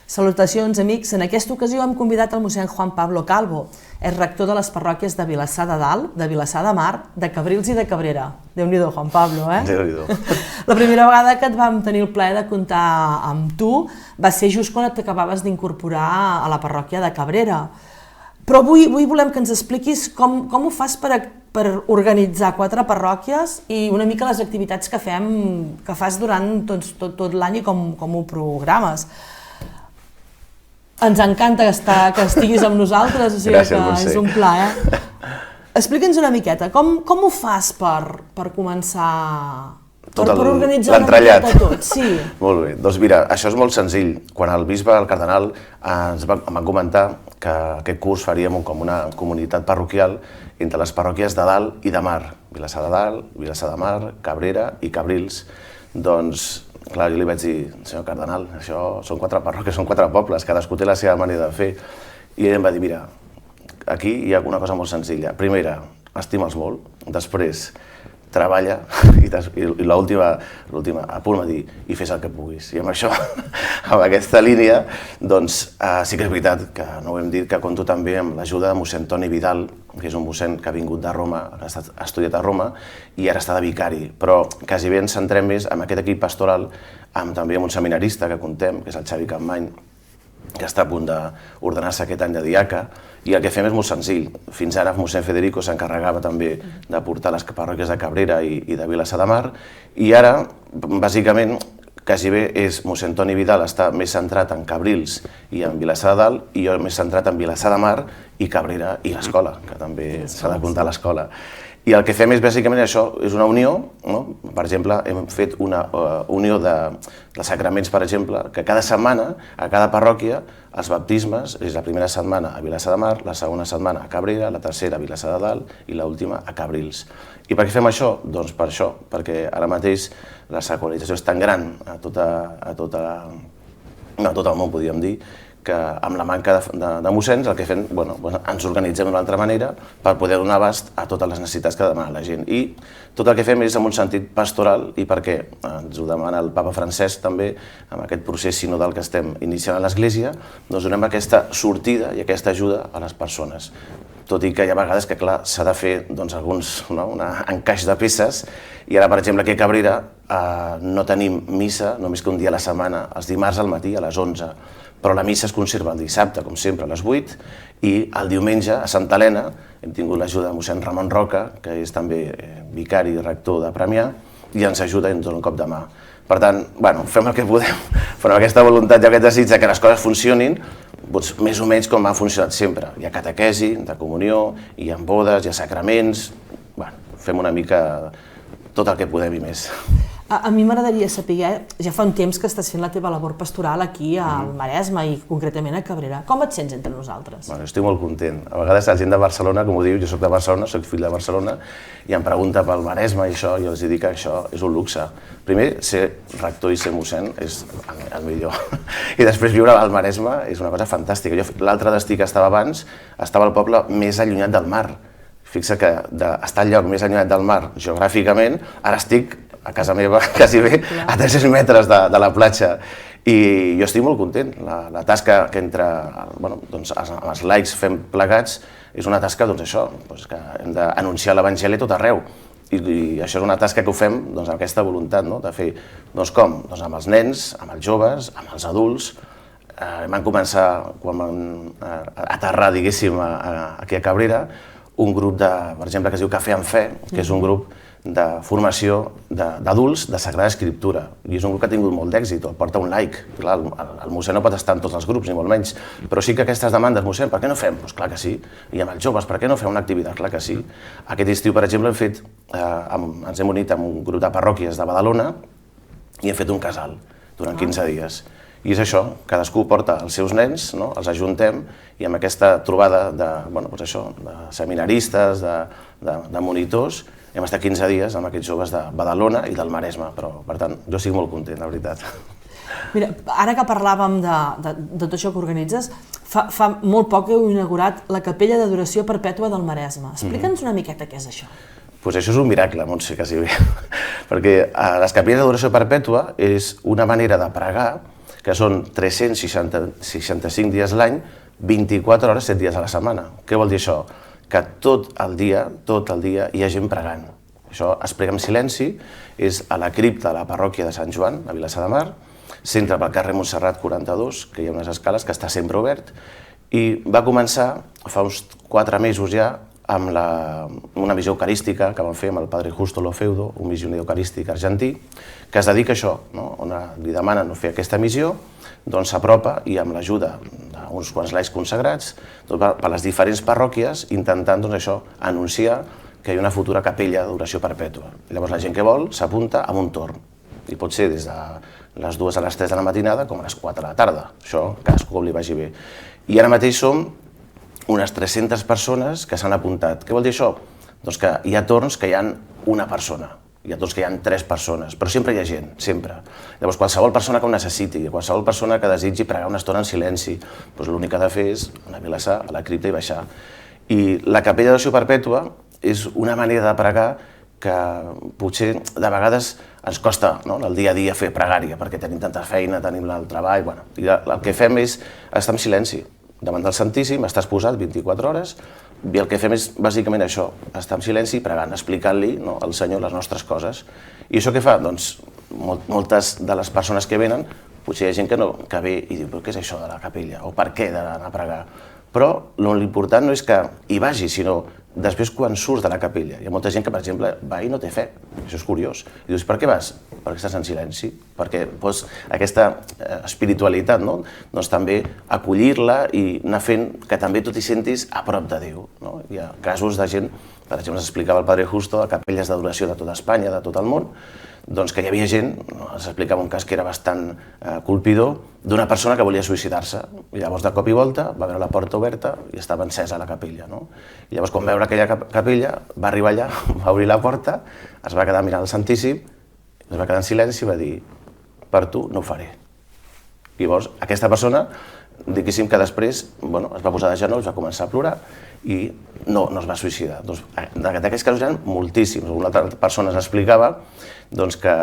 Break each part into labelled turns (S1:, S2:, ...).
S1: Salutacions, amics. En aquesta ocasió hem convidat el mossèn Juan Pablo Calvo. És rector de les parròquies de Vilassar de Dalt, de Vilassar de Mar, de Cabrils i de Cabrera. Déu-n'hi-do, Juan Pablo, eh?
S2: Déu-n'hi-do.
S1: La primera vegada que et vam tenir el plaer de comptar amb tu va ser just quan t'acabaves d'incorporar a la parròquia de Cabrera. Però avui volem que ens expliquis com ho fas per organitzar 4 parròquies i una mica les activitats que fas durant tot l'any i com ho programes. Ens encanta que estiguis amb nosaltres, o sigui
S2: Gràcies,
S1: que
S2: Montse.
S1: és un plaer. Explica'ns una miqueta, com ho fas per començar, per organitzar una miqueta tot? Sí.
S2: Molt bé, doncs mira, això és molt senzill. Quan el bisbe, el cardenal, em va comentar que aquest curs faríem com una comunitat parroquial entre les parròquies de Dalt i de Mar. Vilassar de Dalt, Vilassar de Mar, Cabrera i Cabrils. Doncs, clar, jo li vaig dir, senyor cardenal, això són 4 parròquies, són 4 pobles, cadascú té la seva manera de fer. I ell em va dir, mira, aquí hi ha una cosa molt senzilla. Primera, estima'ls molt. Després, treballa. I l'última, a punt va dir, i fes el que puguis. I amb això, amb aquesta línia, doncs sí que és veritat que no ho hem dit, que compto també amb l'ajuda de mossèn Toni Vidal, que és un mossèn que ha vingut de Roma, que ha estudiat a Roma i ara està de vicari. Però quasi bé ens centrem més en aquest equip pastoral, també amb un seminarista que contem, que és el Xavi Campmany, que està a punt d'ordenar-se aquest any de diaca, i el que fem és molt senzill. Fins ara mossèn Federico s'encarregava també de portar les parròquies de Cabrera i de Vilassar de Mar, i ara, bàsicament, quasi bé és mossèn Toni Vidal està més centrat en Cabrils i en Vilassar de Dalt, i jo més centrat en Vilassar de Mar i Cabrera i l'escola, que també s'ha d'apuntar a l'escola. I el que fem és bàsicament això, és una unió, no? Per exemple, hem fet una unió de sacraments, per exemple, que cada setmana, a cada parròquia, els baptismes és la primera setmana a Vilassar de Mar, la segona setmana a Cabrera, la tercera a Vilassar de Dalt i l'última a Cabrils. I per què fem això? Doncs per això, perquè ara mateix la secularització és tan gran a tot el món, podríem dir, que amb la manca de mossens el que fem, ens organitzem d'una altra manera per poder donar abast a totes les necessitats que demana la gent. I tot el que fem és en un sentit pastoral, i perquè ens ho demana el papa Francesc també, amb aquest procés sinodal que estem iniciant a l'Església, doncs donem aquesta sortida i aquesta ajuda a les persones. Tot i que hi ha vegades que, clar, s'ha de fer alguns encaix de peces, i ara, per exemple, aquí a Cabrera no tenim missa només que un dia a la setmana, els dimarts al matí a les 11, però la missa es conserva el dissabte, com sempre, a les 8, i el diumenge, a Santa Helena, hem tingut l'ajuda de mossèn Ramon Roca, que és també vicari i rector de Premià, i ens ajuda i ens dona un cop de mà. Per tant, fem el que podem, però amb aquesta voluntat i aquest desig que les coses funcionin, més o menys com ha funcionat sempre. Hi ha catequesi, de comunió, hi ha bodes, hi ha sacraments, fem una mica tot el que podem i més.
S1: A mi m'agradaria saber, ja fa un temps que estàs fent la teva labor pastoral aquí al Maresme i concretament a Cabrera. Com et sents entre nosaltres?
S2: Estic molt content. A vegades la gent de Barcelona, com ho diu, jo soc de Barcelona, soc fill de Barcelona, i em pregunta pel Maresme i això, i els dic que això és un luxe. Primer, ser rector i ser mossèn és el millor. I després viure al Maresme és una cosa fantàstica. L'altre destí que estava abans estava al poble més allunyat del mar. Fixa que d'estar al lloc més allunyat del mar geogràficament, ara estic a casa meva, quasi bé, a 300 metres de la platja. I jo estic molt content. La tasca que els laics fem plegats és una tasca, que hem d'anunciar l'Evangeli a tot arreu. I això és una tasca que ho fem amb aquesta voluntat de fer, com? Amb els nens, amb els joves, amb els adults. Vam començar, quan vam aterrar, diguéssim, aquí a Cabrera, un grup, per exemple, que es diu Cafè amb Fe, que és un grup de formació d'adults de Sagrada Escriptura. I és un grup que ha tingut molt d'èxit, el porta un laic. Clar, el mossèn no pot estar en tots els grups, ni molt menys, però sí que aquestes demandes, mossèn, per què no fem? Doncs clar que sí. I amb els joves, per què no fem una activitat? Clar que sí. Aquest estiu, per exemple, ens hem unit amb un grup de parròquies de Badalona i hem fet un casal durant 15 dies. I és això, cadascú porta els seus nens, els ajuntem, i amb aquesta trobada de seminaristes, de monitors, hem estat 15 dies amb aquests joves de Badalona i del Maresme, però, per tant, jo estic molt content, la veritat.
S1: Mira, ara que parlàvem de tot això que organitzes, fa molt poc heu inaugurat la Capella d'Adoració Perpètua del Maresme. Explica'ns una miqueta què és això.
S2: Doncs això és un miracle, Montse, quasi bé, perquè les capelles d'Adoració Perpètua és una manera de pregar que són 365 dies l'any, 24 hores, 7 dies a la setmana. Què vol dir això? Que tot el dia hi ha gent pregant. Això es prega en silenci, és a la cripta de la parròquia de Sant Joan, a Vilassar de Mar, s'entra pel carrer Montserrat 42, que hi ha unes escales, que està sempre obert, i va començar fa uns 4 mesos ja amb una missió eucarística que vam fer amb el padre Justo Lofeudo, un missioner eucarístic argentí, que es dedica a això, on li demanen fer aquesta missió, doncs s'apropa i amb l'ajuda d'uns quants laics consagrats per les diferents parròquies intentant això anunciar que hi ha una futura capella d'oració perpètua. Llavors la gent que vol s'apunta amb un torn i pot ser des de les 2 a les 3 de la matinada com a les 4 de la tarda, això cadascú com li vagi bé. I ara mateix som unes 300 persones que s'han apuntat. Què vol dir això? Doncs que hi ha torns que hi ha una persona, hi ha torns que hi ha 3 persones, però sempre hi ha gent, sempre. Llavors qualsevol persona que ho necessiti, qualsevol persona que desitgi pregar una estona en silenci, doncs l'únic que ha de fer és anar a Vilassar, a la cripta i baixar. I la capella d'oració perpètua és una manera de pregar que potser de vegades ens costa el dia a dia fer pregària, perquè tenim tanta feina, tenim el treball, i el que fem és estar en silenci. Davant del Santíssim, estàs posat 24 hores, i el que fem és bàsicament això, estar en silenci, pregant, explicant-li al Senyor les nostres coses. I això què fa? Doncs moltes de les persones que venen, potser hi ha gent que ve i diu, però què és això de la capella? O per què d'anar a pregar? Però l'important no és que hi vagi, sinó després quan surts de la capella. Hi ha molta gent que, per exemple, va i no té fe. Això és curiós. I dius, per què vas? Perquè estàs en silenci. Perquè aquesta espiritualitat, doncs també acollir-la i anar fent que també tu t'hi sentis a prop de Déu. Hi ha casos de gent, per exemple, s'explicava el padre Justo, de capelles d'adoració de tota Espanya, de tot el món, doncs que hi havia gent, s'explicava un cas que era bastant colpidor, d'una persona que volia suïcidar-se. I llavors, de cop i volta, va veure la porta oberta i estava encesa la capella. I llavors, quan va veure aquella capella, va arribar allà, va obrir la porta, es va quedar mirant el Santíssim, es va quedar en silenci i va dir, per tu no ho faré. I llavors, aquesta persona, diguéssim que després es va posar de genolls, va començar a plorar i no es va suïcidar. D'aquests casos hi ha moltíssims. Una altra persona ens explicava que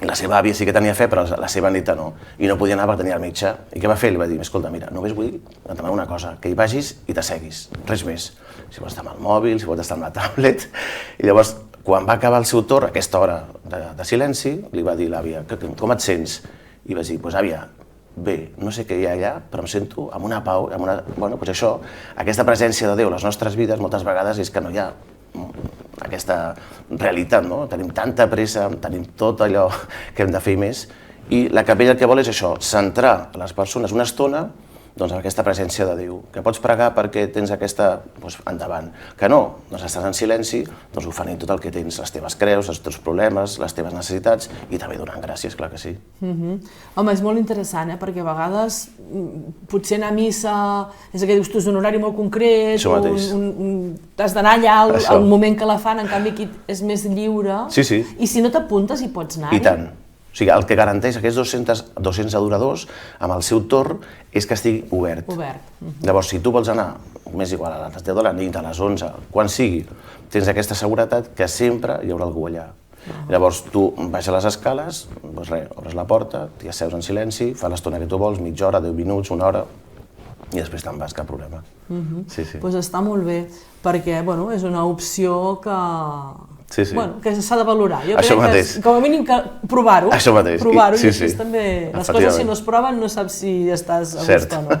S2: la seva àvia sí que tenia fe, però la seva neta no, i no podia anar perquè tenia el metge. I què va fer? Li va dir, escolta, mira, només vull et demanar una cosa, que hi vagis i t'asseguis, res més. Si vols estar amb el mòbil, si vols estar amb la tablet. I llavors, quan va acabar el seu torn, aquesta hora de silenci, li va dir l'àvia, com et sents? I va dir, doncs àvia, bé, no sé què hi ha allà, però em sento amb una pau, doncs això, aquesta presència de Déu a les nostres vides moltes vegades és que no hi ha aquesta realitat, tenim tanta pressa, tenim tot allò que hem de fer i més, i la capella el que vol és això, centrar les persones una estona amb aquesta presència de Déu, que pots pregar perquè tens aquesta, endavant, que no, estàs en silenci, oferint tot el que tens, les teves creus, els teus problemes, les teves necessitats, i també donant gràcies, clar que sí.
S1: Home, és molt interessant, perquè a vegades potser anar a missa és que dius tu és un horari molt concret, t'has d'anar allà al moment que la fan, en canvi aquí és més lliure, i si no t'apuntes hi pots anar.
S2: I tant. O sigui, el que garanteix aquests 200 adoradors amb el seu torn és que estigui obert. Llavors, si tu vols anar, m'és igual, a les 10 de la nit, a les 11, quan sigui, tens aquesta seguretat que sempre hi haurà algú allà. Llavors, tu baixes les escales, obres la porta, t'hi asseus en silenci, fa l'estona que tu vols, mitja hora, 10 minuts, una hora, i després te'n vas, cap problema.
S1: Doncs està molt bé, perquè és una opció que s'ha de valorar. Jo crec que com a mínim provar-ho.
S2: Això mateix.
S1: Provar-ho i així també les coses si no es proven no saps si estàs a gust o no.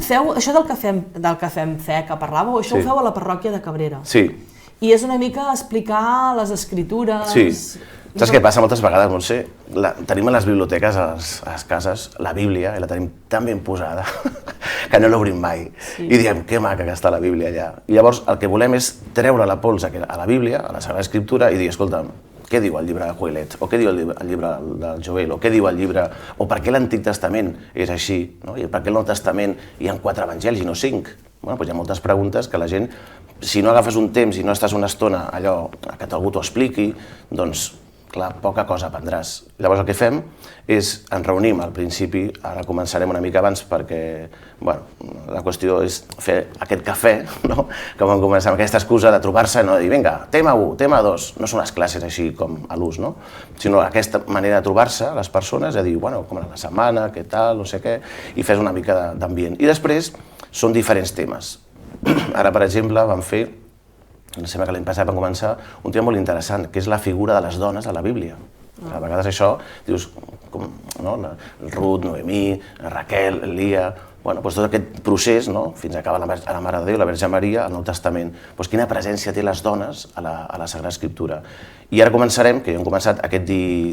S1: Feu això del cafè amb fe que parlàveu, això ho feu a la parròquia de Cabrera.
S2: Sí.
S1: I és una mica explicar les escritures...
S2: Sí. Saps què passa moltes vegades, Montse? Tenim a les biblioteques, a les cases, la Bíblia, i la tenim tan ben posada que no l'obrim mai. I diem, que maca que està la Bíblia allà. I llavors el que volem és treure la pols a la Bíblia, a la Sagrada Escriptura, i dir, escolta, què diu el llibre de Coelet? O què diu el llibre del Joel? O què diu el llibre... O per què l'Antic Testament és així? I per què al Nou Testament hi ha 4 evangelis i no 5? Hi ha moltes preguntes que la gent, si no agafes un temps i no estàs una estona allò que algú t'ho expliqui, doncs clar, poca cosa aprendràs. Llavors el que fem és, ens reunim al principi, ara començarem una mica abans perquè, bueno, la qüestió és fer aquest cafè, no? Com vam començar amb aquesta excusa de trobar-se, no? De dir, vinga, tema 1, tema 2, no són les classes així com a l'ús, no? Sinó aquesta manera de trobar-se les persones, de dir, bueno, com era la setmana, què tal, no sé què, i fes una mica d'ambient. I després són diferents temes. Ara, per exemple, vam fer, em sembla que l'any passat vam començar un tema molt interessant, que és la figura de les dones a la Bíblia. A vegades això, dius, com, no? Ruth, Noemí, Raquel, Elia, bueno, doncs tot aquest procés, no? Fins a acabar a la Mare de Déu, la Verge Maria, al Nou Testament. Doncs quina presència té les dones a la Sagrada Escriptura. I ara començarem, que ja hem començat aquest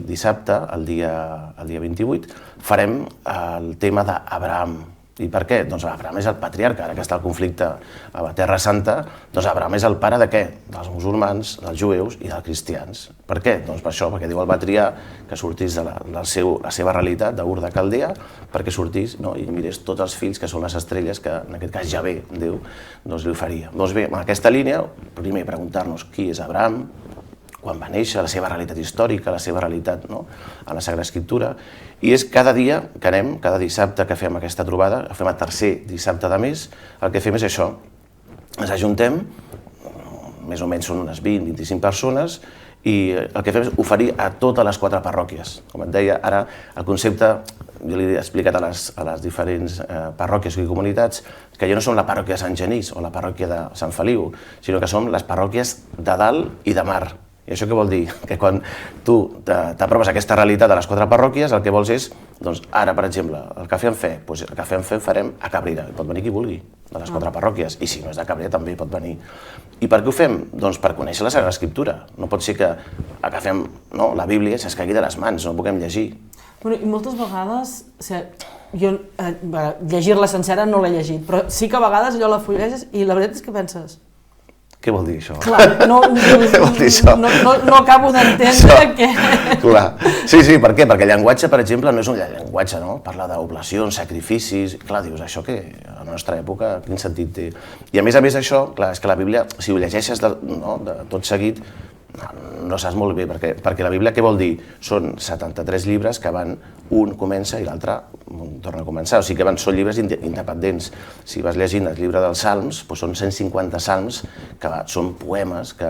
S2: dissabte, el dia 28, farem el tema d'Abraham. I per què? Doncs Abraham és el patriarca, ara que està el conflicte a la Terra Santa, doncs Abraham és el pare de què? Dels musulmans, dels jueus i dels cristians. Per què? Doncs per això, perquè Déu el va triar que sortís de la seva realitat, d'Ur de Caldea, perquè sortís i mirés tots els fills que són les estrelles que, en aquest cas, Javé, Déu, doncs li oferia. Doncs bé, en aquesta línia, primer preguntar-nos qui és Abraham, quan va néixer, la seva realitat històrica, la seva realitat a la Sagrada Escriptura, i és cada dia que anem, cada dissabte que fem aquesta trobada, fem el tercer dissabte de mes, el que fem és això, ens ajuntem, més o menys són unes 20-25 persones, i el que fem és oferir a totes les 4 parròquies. Com et deia, ara el concepte, jo li he explicat a les diferents parròquies i comunitats, que ja no som la parròquia de Sant Genís o la parròquia de Sant Feliu, sinó que som les parròquies de dalt i de mar. I això què vol dir? Que quan tu t'aproves a aquesta realitat de les 4 parròquies, el que vols és, doncs ara, per exemple, el Cafè en Fe, doncs el Cafè en Fe farem a Cabrera, pot venir qui vulgui, de les 4 parròquies, i si no és de Cabrera també pot venir. I per què ho fem? Doncs per conèixer la Sagrada Escriptura. No pot ser que agafem la Bíblia i se'ns caigui de les mans, no puguem llegir.
S1: Bueno, i moltes vegades, jo llegir-la sencera no l'he llegit, però sí que a vegades allò la fulleges i la veritat és que penses...
S2: Què vol dir això?
S1: Clar, no acabo d'entendre que...
S2: Clar. Sí, per què? Perquè el llenguatge, per exemple, no és un llenguatge, no? Parla d'oblacions, sacrificis... Clar, dius, això què? A la nostra època, quin sentit té? I a més això, clar, és que la Bíblia, si ho llegeixes de tot seguit, no saps molt bé, perquè la Bíblia què vol dir? Són 73 llibres que un comença i l'altre torna a començar, o sigui que són llibres independents. Si vas llegint el llibre dels Salms, són 150 salms que són poemes que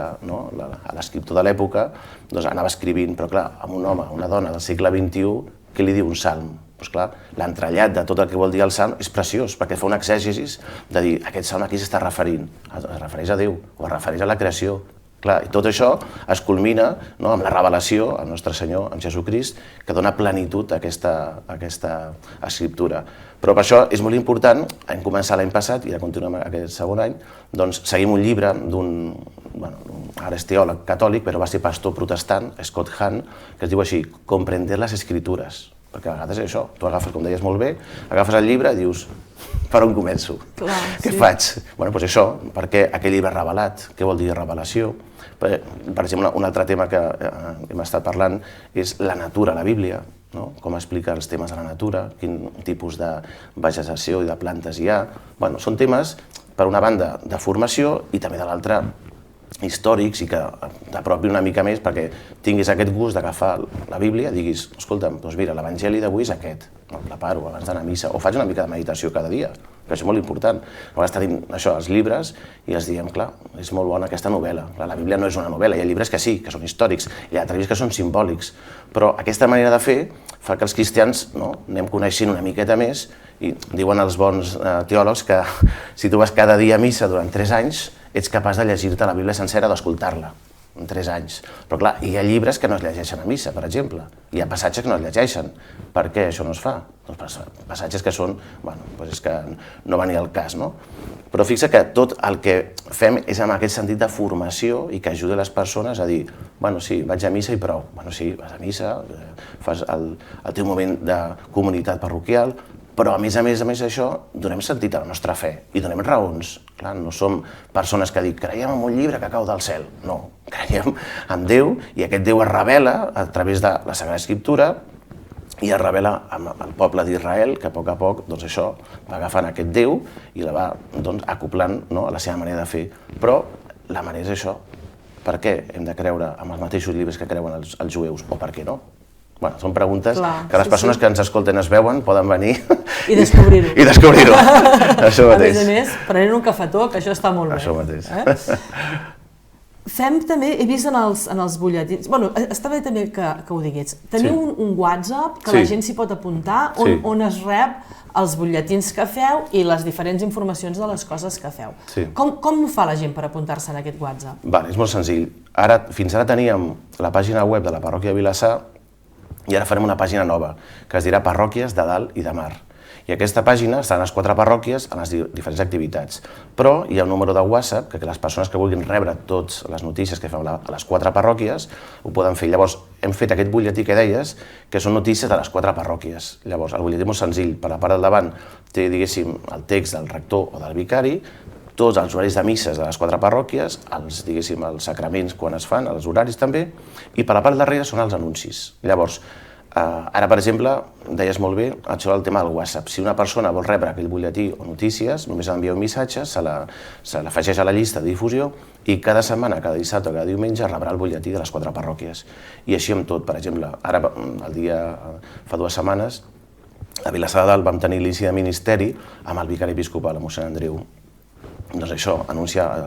S2: l'escriptor de l'època anava escrivint, però clar, amb un home, una dona del segle XXI, què li diu un salm? Doncs clar, l'entrellat de tot el que vol dir el salm és preciós, perquè fa un exègesis de dir aquest salm a qui s'està referint? Es refereix a Déu, o es refereix a la creació. Clar, i tot això es culmina amb la revelació al nostre Senyor, amb Jesucrist, que dona plenitud a aquesta escriptura. Però per això és molt important, hem començat l'any passat i ja continuem aquest segon any, doncs seguim un llibre d'un, ara és teòleg catòlic, però va ser pastor protestant, Scott Hahn, que es diu així, Comprender les Escritures. Perquè a vegades és això, tu agafes, com deies molt bé, agafes el llibre i dius, per on començo? Què faig? Doncs això, perquè aquell llibre revelat, què vol dir revelació? Per exemple, un altre tema que hem estat parlant és la natura a la Bíblia, com explica els temes de la natura, quin tipus de vegetació i de plantes hi ha. Són temes, per una banda, de formació i també de l'altra, històrics i que t'apropi una mica més perquè tinguis aquest gust d'agafar la Bíblia i diguis, escolta'm, doncs mira, l'Evangeli d'avui és aquest, el preparo abans d'anar a missa o faig una mica de meditació cada dia, que això és molt important. A vegades tenim això, els llibres, i els diem, clar, és molt bona aquesta novel·la. La Bíblia no és una novel·la, hi ha llibres que sí, que són històrics, hi ha altres llibres que són simbòlics, però aquesta manera de fer fa que els cristians anem coneixent una miqueta més i diuen els bons teòlegs que si tu vas cada dia a missa durant 3 anys ets capaç de llegir-te la Bíblia sencera o d'escoltar-la en 3 anys. Però clar, hi ha llibres que no es llegeixen a missa, per exemple. Hi ha passatges que no es llegeixen. Per què això no es fa? Doncs passatges que són, és que no van ni al cas, no? Però fixa que tot el que fem és amb aquest sentit de formació i que ajudi les persones a dir, sí, vaig a missa i prou. Sí, vas a missa, fas el teu moment de comunitat parroquial, però a més d'això donem sentit a la nostra fe i donem raons. Clar, no som persones que dic, creiem en un llibre que cau del cel. No, creiem en Déu i aquest Déu es revela a través de la Sagrada Escriptura i es revela al poble d'Israel, que a poc, doncs això, va agafant aquest Déu i la va acoplant a la seva manera de fer. Però la manera és això, Per què hem de creure amb els mateixos llibres que creuen els jueus, o per què no? Bueno, són preguntes que les persones que ens escolten es veuen, poden venir
S1: i descobrir-ho.
S2: I descobrir-ho, això mateix.
S1: A més, prenent un cafetó, que això està molt bé.
S2: Això mateix.
S1: Fem també, he vist en els butlletins, bueno, està bé també que ho diguis, teniu un WhatsApp que la gent s'hi pot apuntar, on es rep els butlletins que feu i les diferents informacions de les coses que feu. Com ho fa la gent per apuntar-se en aquest WhatsApp?
S2: És molt senzill. Fins ara teníem la pàgina web de la parròquia de Vilassar i ara farem una pàgina nova, que es dirà Parròquies de Dalt i de Mar. I aquesta pàgina estan les 4 parròquies en les diferents activitats. Però hi ha un número de WhatsApp que les persones que vulguin rebre totes les notícies que fem a les 4 parròquies ho poden fer. Llavors, hem fet aquest butlletí que deies, que són notícies de les 4 parròquies. Llavors, el butlletí és molt senzill. Per la part del davant té, diguéssim, el text del rector o del vicari, tots els horaris de misses de les 4 parròquies, diguéssim, els sacraments quan es fan, els horaris també, i per la part darrere són els anuncis. Llavors, ara, per exemple, deies molt bé això del tema del WhatsApp. Si una persona vol rebre aquell butlletí o notícies, només envia un missatge, se l'afegeix a la llista de difusió i cada setmana, cada dissabte o cada diumenge rebrà el butlletí de les 4 parròquies. I així amb tot, per exemple, ara fa 2 setmanes, a Vilassar de Dalt vam tenir l'inici de ministeri amb el vicari episcopal, el mossèn Andreu. Doncs això, anunciar a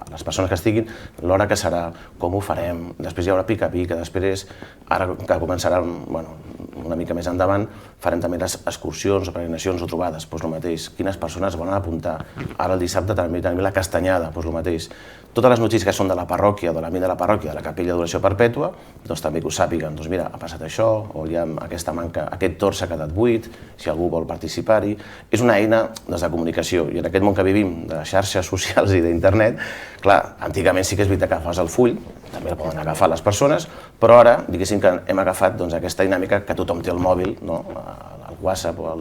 S2: les persones que estiguin l'hora que serà, com ho farem, després hi haurà pica-pica, després, ara que començarà una mica més endavant, farem també les excursions o peregrinacions o trobades, doncs el mateix, quines persones volen apuntar. Ara el dissabte també tenim la castanyada, doncs el mateix. Totes les notícies que són de la parròquia, de l'ambient de la parròquia, de la capella d'oració perpètua, doncs també que ho sàpiguen, doncs mira, ha passat això, o hi ha aquesta manca, aquest tor s'ha quedat buit, si algú vol participar-hi. És una eina de comunicació, i en aquest món que vivim, de xarxes socials i d'internet, clar, antigament sí que és veritat que agafes el full, també el poden agafar les persones, però ara, diguéssim que hem agafat aquesta dinàmica que tothom té el mòbil, el WhatsApp o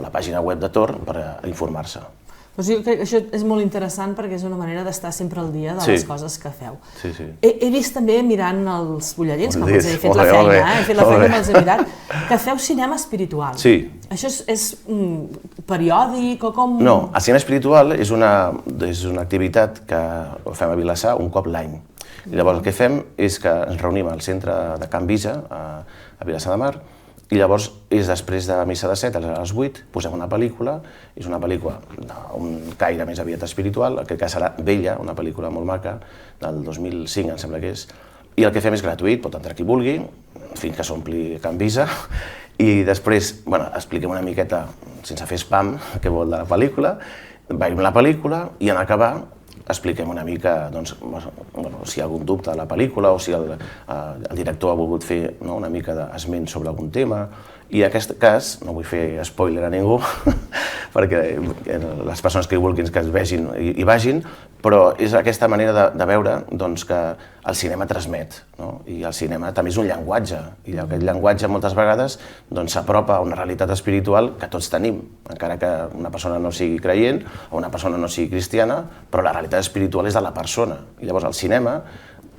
S2: la pàgina web de Tor per informar-se.
S1: Jo crec que això és molt interessant perquè és una manera d'estar sempre al dia de les coses que feu. He vist també, mirant els butlletins, com us he fet la feina, he fet la feina i me'ls he mirat, que feu cinema espiritual.
S2: Sí.
S1: Això és periòdic o com...?
S2: No, el cinema espiritual és una activitat que fem a Vilassar un cop l'any. Llavors el que fem és que ens reunim al centre de Can Visa, a Vilassar de Mar, i llavors és després de missa de 7 a les 8, posem una pel·lícula, és una pel·lícula d'un caire més aviat espiritual, crec que serà Vella, una pel·lícula molt maca, del 2005 em sembla que és, i el que fem és gratuït, pot entrar qui vulgui, fins que s'ompli Can Visa, i després expliquem una miqueta, sense fer spam, què vol de la pel·lícula, veiem la pel·lícula i en acabar expliquem una mica si hi ha algun dubte de la pel·lícula o si el director ha volgut fer una mica d'esment sobre algun tema. I en aquest cas, no vull fer spoiler a ningú, perquè les persones que hi vulguin que es vegin i vagin, però és aquesta manera de veure que el cinema transmet. I el cinema també és un llenguatge, i aquest llenguatge moltes vegades s'apropa a una realitat espiritual que tots tenim, encara que una persona no sigui creient o una persona no sigui cristiana, però la realitat espiritual és de la persona. I llavors el cinema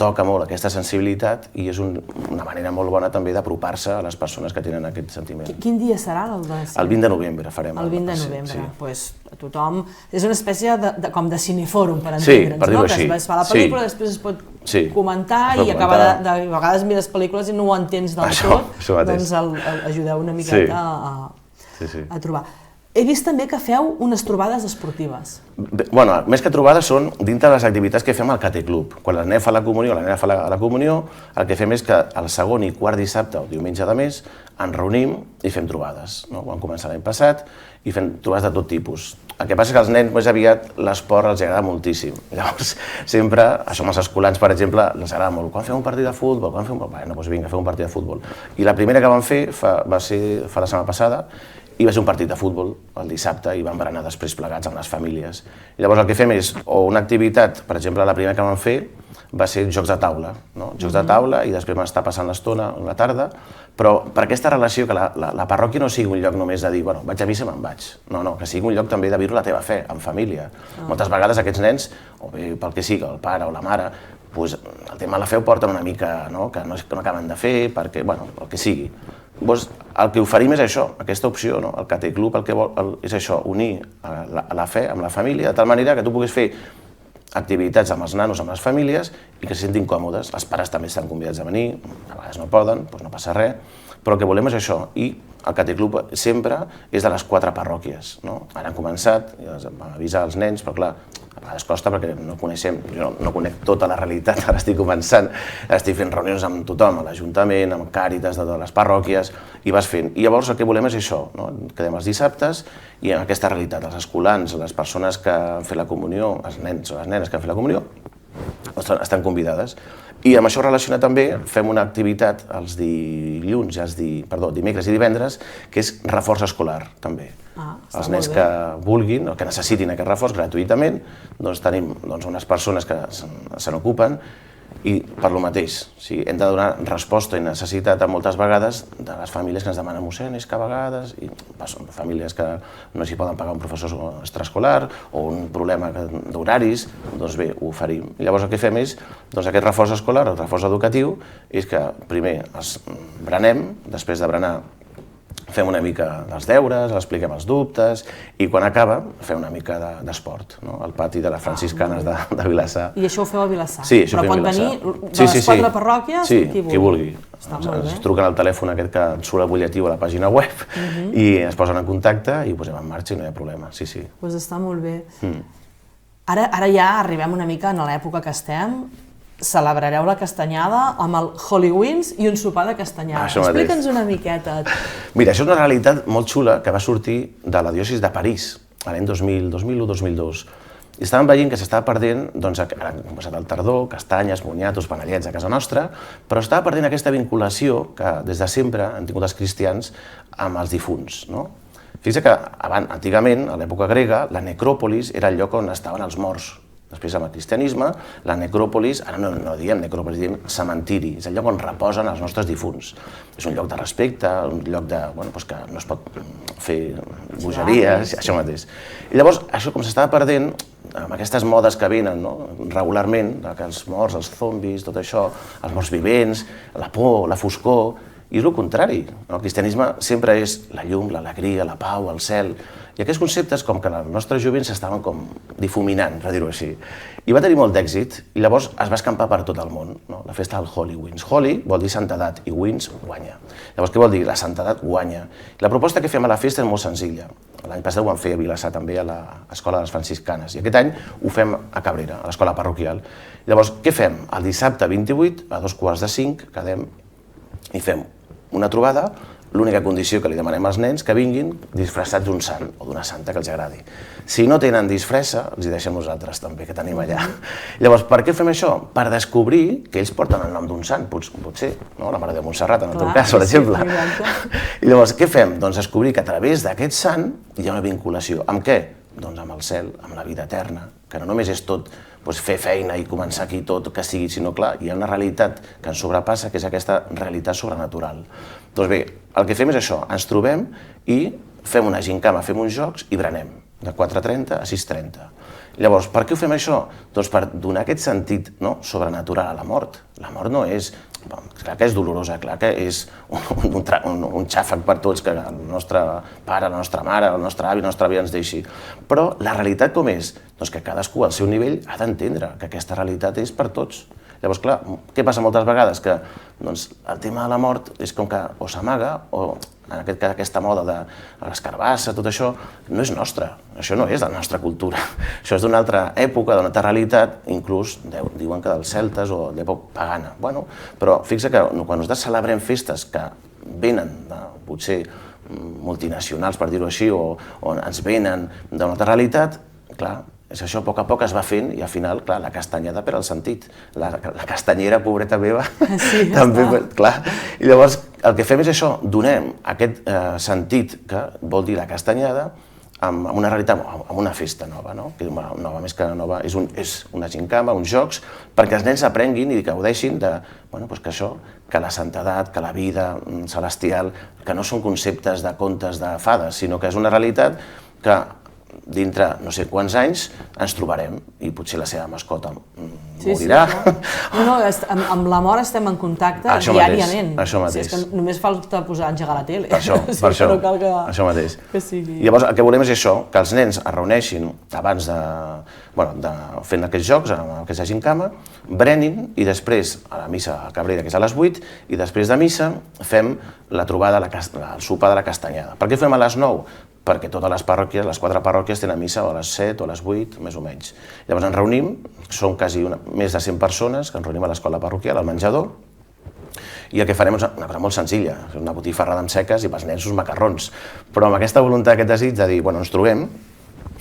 S2: toca molt aquesta sensibilitat i és una manera molt bona també d'apropar-se a les persones que tenen aquest sentiment.
S1: Quin dia serà el de cinema?
S2: El 20 de novembre farem.
S1: El 20 de novembre, doncs a tothom... És una espècie com de cinefòrum, per entendre'ns, no? Que es fa la pel·lícula, després es pot comentar i a vegades mires pel·lícules i no ho entens del tot, doncs ajudeu una miqueta a trobar. He vist també que feu unes trobades esportives.
S2: Bueno, més que trobades són dintre de les activitats que fem al Cateclub. Quan la nena fa la comunió, el que fem és que al segon i quart dissabte o diumenge de mes ens reunim i fem trobades. Vam començar l'any passat i fem trobades de tot tipus. El que passa és que als nens més aviat l'esport els agrada moltíssim. Llavors, sempre, això amb els escolans, per exemple, els agrada molt. Quan fem un partit de futbol? Doncs vinga, fem un partit de futbol. I la primera que vam fer va ser la setmana passada, i va ser un partit de futbol el dissabte i vam berenar després plegats amb les famílies. I llavors el que fem és o una activitat, per exemple, la primera que vam fer va ser jocs de taula. Jocs de taula i després vam estar passant l'estona a la tarda, però per aquesta relació que la parròquia no sigui un lloc només de dir vaig a missa i me'n vaig. No, que sigui un lloc també de viure la teva fe, en família. Moltes vegades aquests nens, o bé pel que sigui, el pare o la mare, el tema de la fe ho porten una mica que no acaben de fer, perquè, el que sigui. El que oferim és això, aquesta opció, el Cateclub el que vol és això, unir la fe amb la família, de tal manera que tu puguis fer activitats amb els nanos, amb les famílies, i que se sentin còmodes. Els pares també estan convidats a venir, a vegades no poden, doncs no passa res, però el que volem és això, i el Cateclub sempre és de les 4 parròquies. Ara han començat, vam avisar els nens, però clar, a vegades costa perquè no coneixem, jo no conec tota la realitat, ara estic començant, estic fent reunions amb tothom, a l'Ajuntament, amb Càritas de totes les parròquies, i vas fent. I llavors el que volem és això, quedem els dissabtes i en aquesta realitat, els escolans, les persones que han fet la comunió, els nens o les nenes que han fet la comunió, estan convidades. I amb això relacionat també fem una activitat els dimecres i divendres, que és reforç escolar, també. Els nens que vulguin o que necessitin aquest reforç gratuïtament, doncs tenim unes persones que se n'ocupen i per lo mateix. Hem de donar resposta i necessitat moltes vegades de les famílies que ens demanen mossèn, és que a vegades, són famílies que no s'hi poden pagar un professor extraescolar o un problema d'horaris, doncs bé, ho oferim. I llavors el que fem és, aquest reforç escolar, el reforç educatiu, és que primer els berenem, després de berenar fem una mica dels deures, expliquem els dubtes i quan acaba fem una mica d'esport, al pati de les franciscanes de Vilassar.
S1: I això ho feu a Vilassar?
S2: Sí, això ho fem a Vilassar.
S1: Però pot venir de les 4 parròquies?
S2: Sí, qui vulgui. Ens truquen al telèfon aquest que surt al butlletí a la pàgina web i es posen en contacte i ho posem en marxa i no hi ha problema, sí.
S1: Doncs està molt bé. Ara ja arribem una mica en l'època que estem. Celebrareu la castanyada amb el Halloween i un sopar de castanyada. Explica'ns una miqueta.
S2: Mira, això és una realitat molt xula que va sortir de la diòcesi de París, l'any 2001-2002. I estàvem veient que s'estava perdent, ara han passat el tardor, castanyes, moniatos, panellets a casa nostra, però estava perdent aquesta vinculació que des de sempre han tingut els cristians amb els difunts. Fixa que antigament, a l'època grega, la necròpolis era el lloc on estaven els morts. Després, amb el cristianisme, la necròpolis, ara no diem necròpolis, diem cementiri, és el lloc on reposen els nostres difunts. És un lloc de respecte, un lloc que no es pot fer bogeries, això mateix. I llavors, això com s'estava perdent, amb aquestes modes que venen regularment, que els morts, els zombis, tot això, els morts vivents, la por, la foscor, i és el contrari. El cristianisme sempre és la llum, l'alegria, la pau, el cel. I aquests conceptes, com que el nostre jovent s'estaven com difuminant, per dir-ho així. I va tenir molt d'èxit, i llavors es va escampar per tot el món, la festa del Halloween. Holy vol dir santedat, i wins, guanya. Llavors, què vol dir? La santedat guanya. La proposta que fem a la festa és molt senzilla. L'any passat ho vam fer a Vilassar, també, a l'Escola de les Franciscanes. I aquest any ho fem a Cabrera, a l'Escola Parroquial. Llavors, què fem? El dissabte 28, a 4:45, quedem i fem una trobada. L'única condició que li demanem als nens que vinguin disfressats d'un sant o d'una santa que els agradi. Si no tenen disfressa, els hi deixem nosaltres també, que tenim allà. Llavors, per què fem això? Per descobrir que ells porten el nom d'un sant, potser, la Mare de Montserrat, en el teu cas, per exemple. I llavors, què fem? Doncs descobrir que a través d'aquest sant hi ha una vinculació. Amb què? Doncs amb el cel, amb la vida eterna, que no només és tot fer feina i començar aquí tot que sigui, sinó clar, hi ha una realitat que ens sobrepassa, que és aquesta realitat sobrenatural. Doncs bé, el que fem és això, ens trobem i fem una gincama, fem uns jocs i berenem, de 4:30 a 6:30. Llavors, per què ho fem això? Doncs per donar aquest sentit sobrenatural a la mort. La mort no és... Clar que és dolorosa, clar que és un xàfec per tots, que el nostre pare, la nostra mare, el nostre avi, la nostra àvia ens deixi. Però la realitat com és? Doncs que cadascú al seu nivell ha d'entendre que aquesta realitat és per tots. Llavors, clar, què passa moltes vegades? Que el tema de la mort és com que o s'amaga o en aquest cas aquesta moda de l'escarbassa, tot això, no és nostra. Això no és de la nostra cultura. Això és d'una altra època, d'una altra realitat, inclús diuen que dels celtes o d'època pagana. Però fixa que quan nosaltres celebrem festes que venen, potser multinacionals, per dir-ho així, o ens venen d'una altra realitat, clar, és això, a poc es va fent i al final, clar, la castanyada perd el sentit. La castanyera, pobreta meva, també, clar. I llavors el que fem és això, donem aquest sentit que vol dir la castanyada amb una realitat, amb una festa nova, nova més que nova, és una gincama, uns jocs, perquè els nens aprenguin i gaudeixin que això, que la santedat, que la vida celestial, que no són conceptes de contes de fades, sinó que és una realitat que dintre no sé quants anys ens trobarem i potser la seva mascota morirà.
S1: No, amb la mort estem en contacte diàriament.
S2: Això mateix.
S1: És que només falta engegar la tele.
S2: Per això mateix. Llavors el que volem és això, que els nens es reuneixin abans de fent aquests jocs, aquesta gincama, berenin i després a la missa a Cabrera, que és a les 8, i després de missa fem la trobada, el sopar de la castanyada. Per què fem a les 9? Perquè totes les parròquies, les 4 parròquies tenen missa a les 7 o a les 8, més o menys. Llavors ens reunim, som quasi més de 100 persones que ens reunim a l'escola parroquial, al menjador, i el que farem és una cosa molt senzilla, una botifarrada amb seques i pels nens uns macarrons. Però amb aquesta voluntat, aquest desig de dir, ens trobem,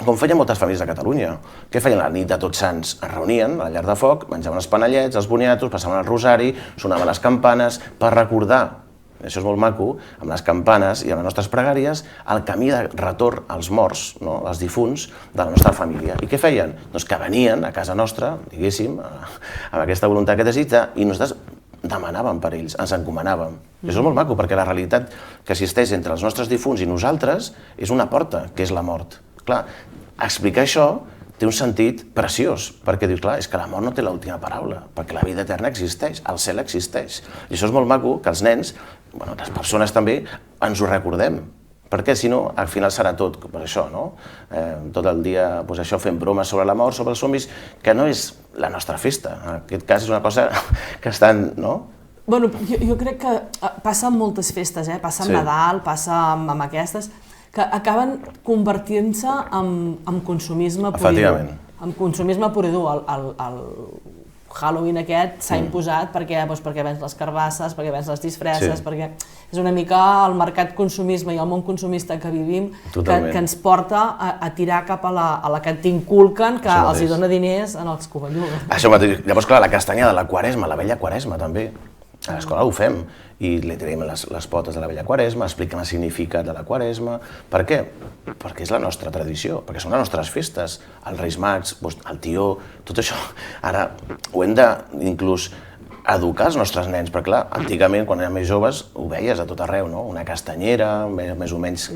S2: com feien moltes famílies de Catalunya. Què feien la nit de Tots Sants? Es reunien a la llar de foc, menjaven els panellets, els boniatos, passaven el rosari, sonaven les campanes per recordar, això és molt maco, amb les campanes i amb les nostres pregàries, el camí de retorn als morts, als difunts de la nostra família. I què feien? Doncs que venien a casa nostra, diguéssim, amb aquesta voluntat, aquest desig, i nosaltres demanàvem per ells, ens encomanàvem. I això és molt maco, perquè la realitat que existeix entre els nostres difunts i nosaltres és una porta, que és la mort. Clar, explicar això té un sentit preciós, perquè dius, clar, és que la mort no té l'última paraula, perquè la vida eterna existeix, el cel existeix. I això és molt maco, que els nens, les persones també, ens ho recordem, perquè si no, al final serà tot per això, no? Tot el dia fent bromes sobre la mort, sobre els zombis, que no és la nostra festa. En aquest cas és una cosa que estan, no?
S1: Bueno, jo crec que passa amb moltes festes, passa amb Nadal, passa amb aquestes, que acaben convertint-se en consumisme pur i dur. En consumisme pur i dur. El Halloween aquest s'ha imposat perquè vens les carbasses, perquè vens les disfresses, perquè és una mica el mercat consumisme i el món consumista que vivim que ens porta a tirar cap a la que t'inculquen, que els hi dona diners en els covelluts.
S2: Això mateix. Llavors, clar, la castanyada, la quaresma, la vella quaresma també. A l'escola ho fem i li tirem les potes de la vella quaresma, expliquen el significat de la quaresma. Per què? Perquè és la nostra tradició, perquè són les nostres festes, els Reis Mags, el tió, tot això. Ara ho hem d'inclús educar els nostres nens, perquè clar, antigament quan érem més joves ho veies a tot arreu, no? Una castanyera, més o menys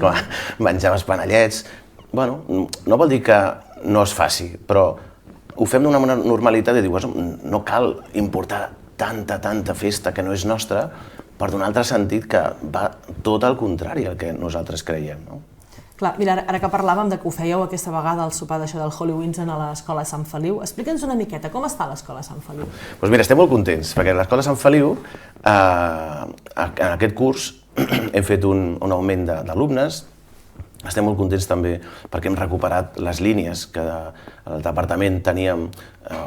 S2: menjaves panellets. Bueno, no vol dir que no es faci, però ho fem d'una normalitat de dir, no cal importar tanta festa que no és nostra per donar altre sentit que va tot al contrari al que nosaltres creiem.
S1: Clar, mira, ara que parlàvem que ho fèieu aquesta vegada al sopar d'això del Halloween a l'escola Sant Feliu, explica'ns una miqueta com està l'escola Sant Feliu.
S2: Doncs mira, estem molt contents, perquè a l'escola Sant Feliu, en aquest curs, hem fet un augment d'alumnes. Estem molt contents també perquè hem recuperat les línies que al departament teníem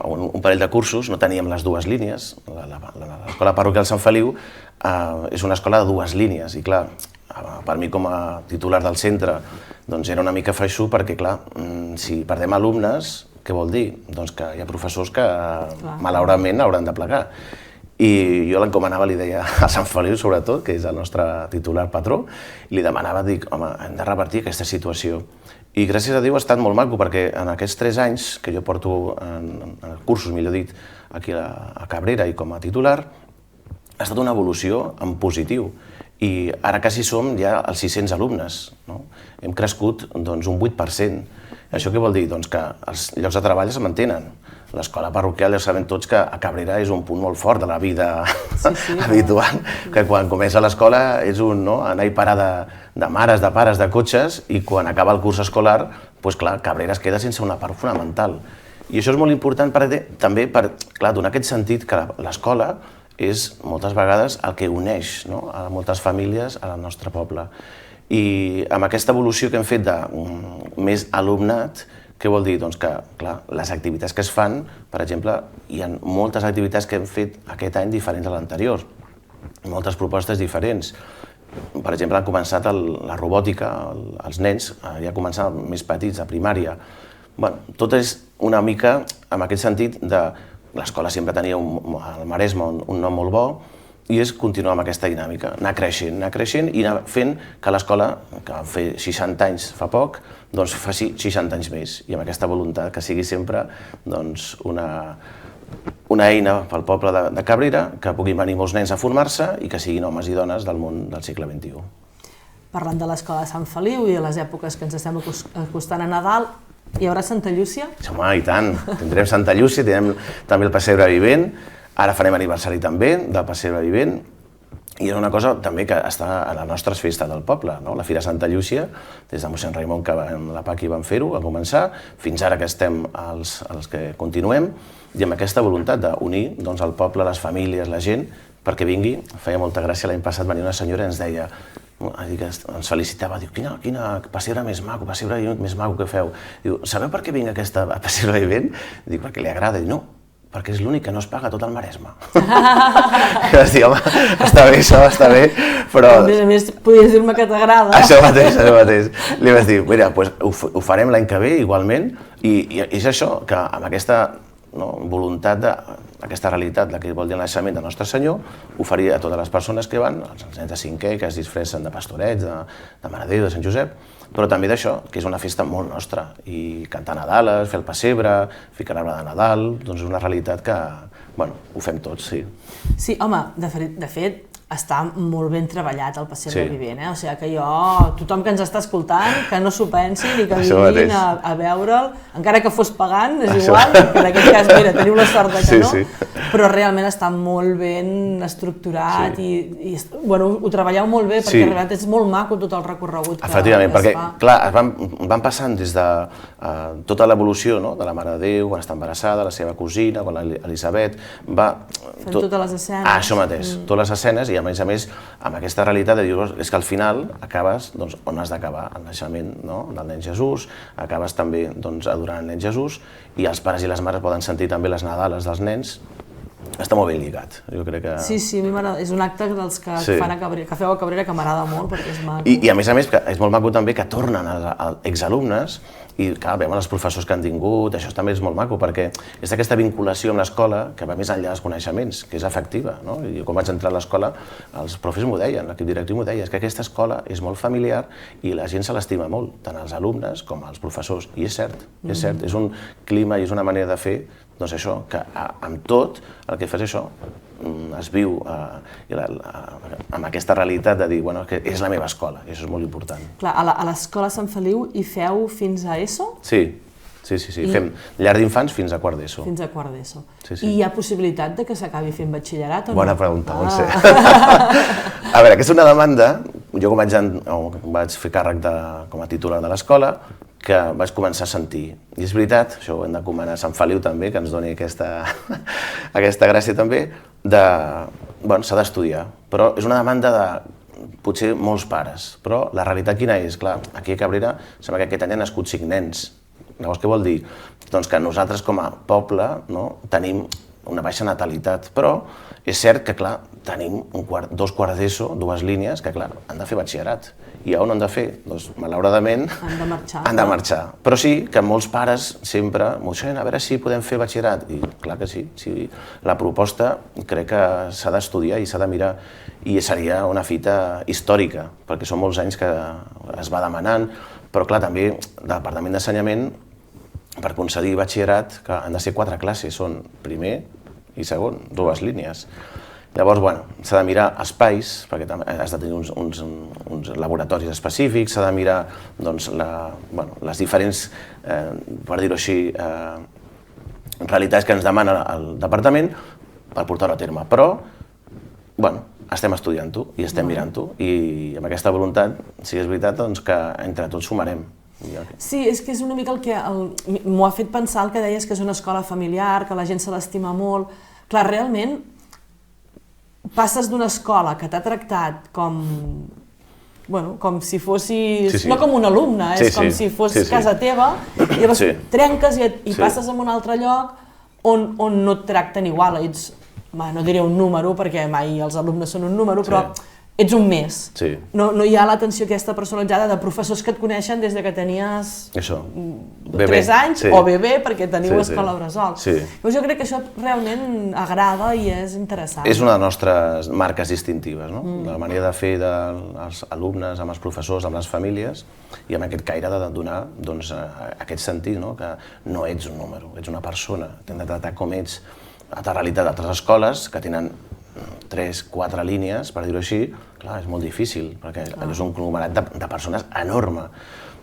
S2: un parell de cursos, no teníem les dues línies. L'escola parroquial Sant Feliu és una escola de dues línies i clar, per mi com a titular del centre era una mica feixuc perquè clar, si perdem alumnes, què vol dir? Doncs que hi ha professors que malauradament hauran de plegar. I jo l'encomanava, li deia a Sant Feliu sobretot, que és el nostre titular patró, i li demanava, dic, home, hem de revertir aquesta situació. I gràcies a Déu ha estat molt maco, perquè en aquests 3 anys que jo porto en cursos, millor dit, aquí a Cabrera i com a titular, ha estat una evolució en positiu. I ara quasi som ja els 600 alumnes. Hem crescut un 8%. Això què vol dir? Doncs que els llocs de treball es mantenen. L'escola parroquial ja sabem tots que a Cabrera és un punt molt fort de la vida habitual, que quan comença l'escola és un anar i parar de mares, de pares, de cotxes, i quan acaba el curs escolar, doncs clar, Cabrera es queda sense una part fonamental. I això és molt important també per donar aquest sentit que l'escola és moltes vegades el que uneix a moltes famílies al nostre poble. I amb aquesta evolució que hem fet de més alumnat, què vol dir? Doncs que, clar, les activitats que es fan, per exemple, hi ha moltes activitats que hem fet aquest any diferents a l'anterior, moltes propostes diferents. Per exemple, han començat la robòtica, els nens ja començaven més petits, a primària. Tot és una mica, en aquest sentit, l'escola sempre tenia al Maresme un nom molt bo, i és continuar amb aquesta dinàmica, anar creixent i anar fent que l'escola, que va fer 60 anys fa poc, doncs faci 60 anys més, i amb aquesta voluntat que sigui sempre una eina pel poble de Cabrera, que puguin venir molts nens a formar-se i que siguin homes i dones del món del segle XXI.
S1: parlant de l'escola de Sant Feliu i de les èpoques que ens estem acostant a Nadal, hi haurà Santa Llúcia?
S2: Home, i tant, tindrem Santa Llúcia, tindrem també el Pessebre Vivent, ara farem aniversari també del Pessebre Vivent, i és una cosa també que està a la nostra festa del poble, no? La Fira Santa Llúcia, des de mossèn Raimon, que amb la Paqui vam fer-ho, a començar, fins ara que estem els que continuem, i amb aquesta voluntat d'unir el poble, les famílies, la gent, perquè vingui. Feia molta gràcia l'any passat, venia una senyora i ens deia, ens felicitava, diu, quina pessebre més maco, pessebre més maco que feu. Diu, sabeu per què vinc a aquesta pessebre vivent? Dic, perquè li agrada. Diu, no, perquè és l'únic que no es paga tot el Maresme. I vas dir, home, està bé això, està bé, però...
S1: A més, podies dir-me que t'agrada.
S2: Això mateix. Li vas dir, mira, ho farem l'any que ve igualment, i és això, que amb aquesta voluntat, aquesta realitat que vol dir el naixement de Nostre Senyor, oferir a totes les persones que van, els nens de 5è, que es disfressen de pastorets, de Mare de Déu, de Sant Josep, però també d'això, que és una festa molt nostra, i cantar Nadales, fer el pessebre, ficar l'arbre de Nadal, doncs és una realitat que, bueno, ho fem tots, sí.
S1: Sí, home, de fet, està molt ben treballat el Pessebre Vivent, o sigui que tothom que ens està escoltant, que no s'ho pensi ni que vinguin a veure'l, encara que fos pagant, és igual, que en aquest cas, mira, teniu la sort que no, però realment està molt ben estructurat i ho treballeu molt bé, perquè realment és molt maco tot el recorregut que es fa.
S2: Efectivament, perquè, clar, van passant des de tota l'evolució de la Mare de Déu, quan està embarassada, la seva cosina, quan l'Elisabet va...
S1: Fent totes les escenes.
S2: Això mateix, totes les escenes, i a més, amb aquesta realitat de dir, és que al final acabes on has d'acabar, el naixement del nen Jesús, acabes també adorant el nen Jesús, i els pares i les mares poden sentir també les Nadales dels nens. Està molt ben lligat, jo crec que...
S1: Sí, a mi m'agrada, és un acte dels que feu a Cabrera que m'agrada molt, perquè és maco.
S2: I a més, és molt maco també que tornen els exalumnes, i clar, veiem els professors que han tingut, això també és molt maco, perquè és aquesta vinculació amb l'escola que va més enllà dels coneixements, que és efectiva, no? I quan vaig entrar a l'escola, els professors m'ho deien, l'equip directiu m'ho deia, és que aquesta escola és molt familiar i la gent se l'estima molt, tant els alumnes com els professors, i és cert, és un clima i és una manera de fer, doncs això, que amb tot el que fas això, es viu amb aquesta realitat de dir, bueno, que és la meva escola, i això és molt important.
S1: Clar, a l'escola Sant Feliu hi feu fins a ESO?
S2: Sí, fem llar d'infants fins a quart d'ESO.
S1: Fins a quart d'ESO. I hi ha possibilitat de que s'acabi fent batxillerat o no?
S2: Bona pregunta, Montse. A veure, aquesta és una demanda, jo vaig fer càrrec com a titular de l'escola, que vaig començar a sentir. I és veritat, això ho hem d'encomanar a Sant Feliu també, que ens doni aquesta gràcia també, s'ha d'estudiar. Però és una demanda de potser molts pares, però la realitat quina és? Clar, aquí a Cabrera sembla que aquest any han nascut 5 nens. Llavors què vol dir? Doncs que nosaltres com a poble tenim una baixa natalitat, però és cert que, clar, tenim 2 quarts d'ESO, 2 línies, que, clar, han de fer batxillerat. I on han de fer? Doncs, malauradament, han de marxar. Però sí que molts pares sempre m'ho diuen, a veure si podem fer batxillerat. I clar que sí, la proposta crec que s'ha d'estudiar i s'ha de mirar. I seria una fita històrica, perquè són molts anys que es va demanant, però clar, també del Departament d'Ensenyament, per concedir batxillerat, que han de ser 4 classes, són primer i segon, 2 línies. Llavors, s'ha de mirar espais, perquè has de tenir uns laboratoris específics, s'ha de mirar les diferents, per dir-ho així, realitats que ens demana el departament per portar-ho a terme. Però, estem estudiant-ho i estem mirant-ho, i amb aquesta voluntat, sí és veritat que entre tots sumarem.
S1: Sí, és que és una mica el que m'ho ha fet pensar el que deies, que és una escola familiar, que la gent se l'estima molt. Clar, realment, passes d'una escola que t'ha tractat com si fossis, no com un alumne, és com si fos casa teva, i llavors trenques i passes a un altre lloc on no et tracten igual, ets, no diré un número, perquè mai els alumnes són un número, però ets un més. No hi ha l'atenció aquesta personalitzada de professors que et coneixen des que tenies 3 anys o bebè, perquè teniu escola bressol. Jo crec que això realment agrada i és interessant.
S2: És una de les nostres marques distintives, la manera de fer dels alumnes, amb els professors, amb les famílies, i amb aquest caire de donar aquest sentit, que no ets un número, ets una persona, t'hem de tractar com ets. A la realitat d'altres escoles que tenen 3-4 línies, per dir-ho així, clar, és molt difícil, perquè és un conglomerat de persones enorme.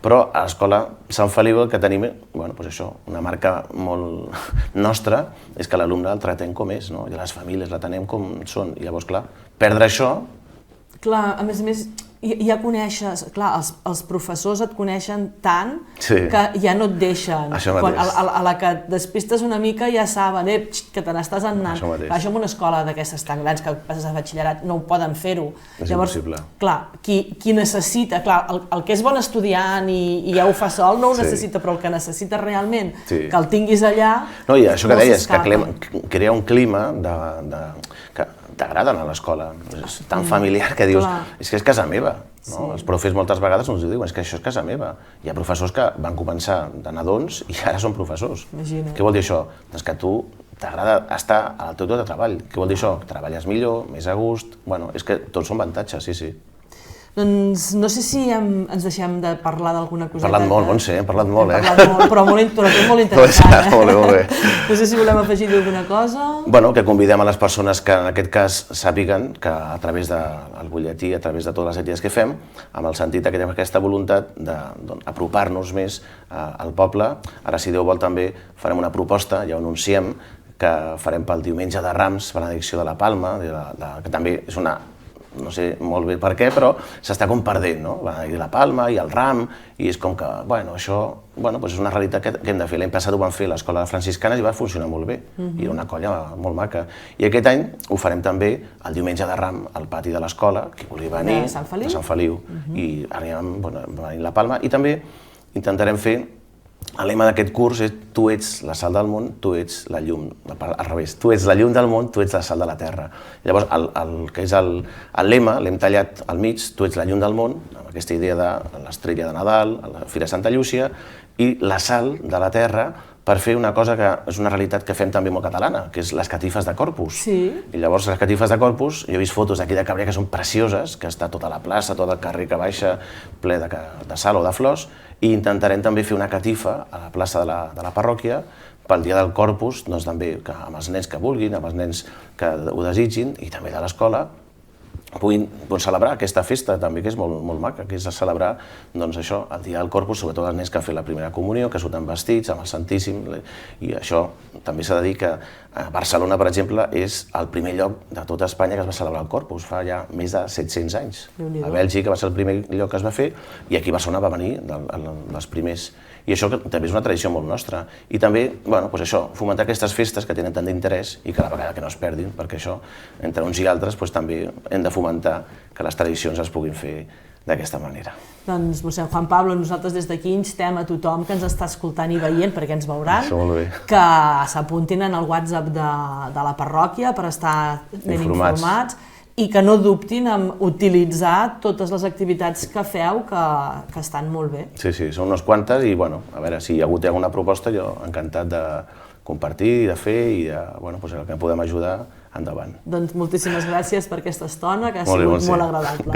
S2: Però a l'escola Sant Feliu el que tenim, doncs això, una marca molt nostra, és que l'alumne el tratem com és, i les famílies la tenem com són. I llavors, clar, perdre això...
S1: Clar, a més, ja coneixes, clar, els professors et coneixen tant que ja no et deixen.
S2: Això mateix.
S1: A la que et despistes una mica ja saben que te n'estàs anant. Això en una escola d'aquestes tan grans que passes a batxillerat no ho poden fer-ho.
S2: És impossible.
S1: Clar, qui necessita, clar, el que és bon estudiant i ja ho fa sol no ho necessita, però el que necessita realment que el tinguis allà...
S2: No, i això que deies, que crea un clima que t'agrada anar a l'escola. És tan familiar que dius, és que és casa meva. Els profes moltes vegades ens ho diuen, és que això és casa meva. Hi ha professors que van començar de nadons i ara són professors. Què vol dir això? Doncs que a tu t'agrada estar al teu lloc de treball. Què vol dir això? Treballes millor, més a gust... Bueno, és que tots són avantatges, sí.
S1: Doncs no sé si ens deixem de parlar d'alguna coseta.
S2: Hem parlat molt, Montse, hem parlat molt,
S1: però molt interessant.
S2: Molt bé.
S1: No sé si volem afegir alguna cosa.
S2: Bueno, que convidem a les persones que en aquest cas sàpiguen que a través del butlletí, a través de totes les activitats que fem, amb el sentit que tenim aquesta voluntat d'apropar-nos més al poble. Ara, si Déu vol, també farem una proposta, ja ho anunciem, que farem pel diumenge de Rams, benedicció de la Palma, que també és una... no sé molt bé per què, però s'està com perdent, no? I la Palma, i el Ram, i és com que, bueno, això és una realitat que hem de fer. L'any passat ho vam fer a l'escola de franciscanes i va funcionar molt bé, i era una colla molt maca. I aquest any ho farem també el diumenge de Ram al pati de l'escola, qui vulgui venir,
S1: de Sant
S2: Feliu, i anirem a la Palma, i també intentarem fer. El lema d'aquest curs és tu ets la sal del món, tu ets la llum, al revés, tu ets la llum del món, tu ets la sal de la terra. Llavors, el que és el lema, l'hem tallat al mig, tu ets la llum del món, amb aquesta idea de l'estrella de Nadal, la Fira Santa Llúcia, i la sal de la terra per fer una cosa que és una realitat que fem també molt catalana, que és les catifes de Corpus. I llavors les catifes de Corpus, jo he vist fotos d'aquí de Cabrera que són precioses, que està tota la plaça, tot el carrer que baixa ple de sal o de flors, i intentarem també fer una catifa a la plaça de la parròquia pel dia del Corpus, doncs també amb els nens que vulguin, amb els nens que ho desitgin, i també de l'escola, puguin celebrar aquesta festa també, que és molt maca, que és celebrar això, el dia del Corpus, sobretot els nens que han fet la primera comunió, que surten vestits amb el Santíssim, i això també s'ha de dir que a Barcelona, per exemple, és el primer lloc de tota Espanya que es va celebrar el Corpus, fa ja més de 700 anys. A Bèlgica va ser el primer lloc que es va fer, i aquí a Barcelona va venir dels primers. I això també és una tradició molt nostra. I també, fomentar aquestes festes que tenen tant d'interès i que a la vegada que no es perdin, perquè això, entre uns i altres, també hem de fomentar que les tradicions es puguin fer d'aquesta manera.
S1: Doncs, mossèn Juan Pablo, nosaltres des d'aquí instem a tothom que ens està escoltant i veient, perquè ens veuran, que s'apuntin en el WhatsApp de la parròquia per estar ben informats i que no dubtin en utilitzar totes les activitats que feu, que estan molt bé.
S2: Sí, són unes quantes i, a veure, si hi ha hagut alguna proposta, jo encantat de compartir, de fer i el que podem ajudar, endavant.
S1: Doncs moltíssimes gràcies per aquesta estona, que ha sigut molt agradable.